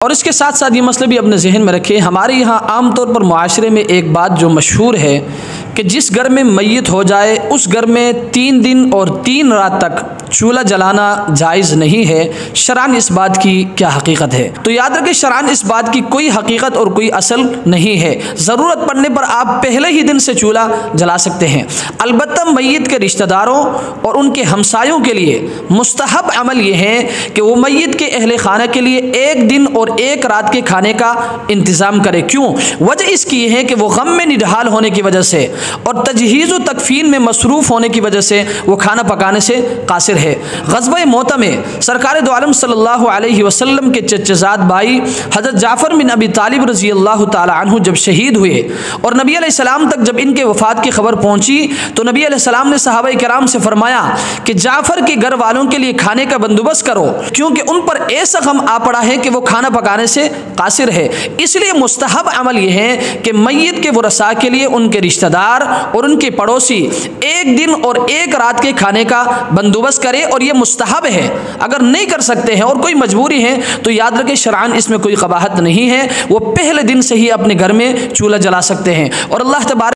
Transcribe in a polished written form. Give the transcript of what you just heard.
और इसके साथ साथ ये मसले भी अपने जहन में रखें। हमारे यहाँ आम तौर पर मुआशरे में एक बात जो मशहूर है कि जिस घर में मैयत हो जाए उस घर में 3 दिन और 3 रात तक चूल्हा जलाना जायज़ नहीं है। शरअन इस बात की क्या हकीकत है? तो याद रखें, शरअन इस बात की कोई हकीकत और कोई असल नहीं है। ज़रूरत पड़ने पर आप पहले ही दिन से चूल्हा जला सकते हैं। अलबत्ता मैयत के रिश्तेदारों और उनके हमसायों के लिए मुस्तहब अमल यह है कि वो मैयत के अहले खाना के लिए 1 दिन और 1 रात के खाने का इंतज़ाम करे। क्यों? वजह इसकी यह है कि वो गम में निढाल होने की वजह से और तजहीज़ व तकफीन में मसरूफ़ होने की वजह से वो खाना पकाने से कासिर है। ग़ज़वा मोता में सरकार दो आलम सल्लल्लाहु अलैहि वसल्लम के चचेज़ाद भाई हज़रत जाफ़र बिन अबी तालिब रज़ी अल्लाह तआला अन्हु जब शहीद हुए और नबी अलैहिस्सलाम तक जब इनके वफ़ात की खबर पहुँची तो नबी अलैहिस्सलाम ने सहाबा किराम से फरमाया कि जाफ़र के घर वालों के लिए खाने का बंदोबस्त करो, क्योंकि उन पर ऐसा गम आ पड़ा है कि वो खाना पकाने से कासिर है। इसलिए मुस्तहब अमल यह है कि मैयत के वरसा के लिए उनके रिश्तेदार और उनके पड़ोसी 1 दिन और 1 रात के खाने का बंदोबस्त करें, और यह मुस्तहब है। अगर नहीं कर सकते हैं और कोई मजबूरी है तो याद रखें शरअन इसमें कोई कबाहत नहीं है, वो पहले दिन से ही अपने घर में चूल्हा जला सकते हैं। और अल्लाह तबारक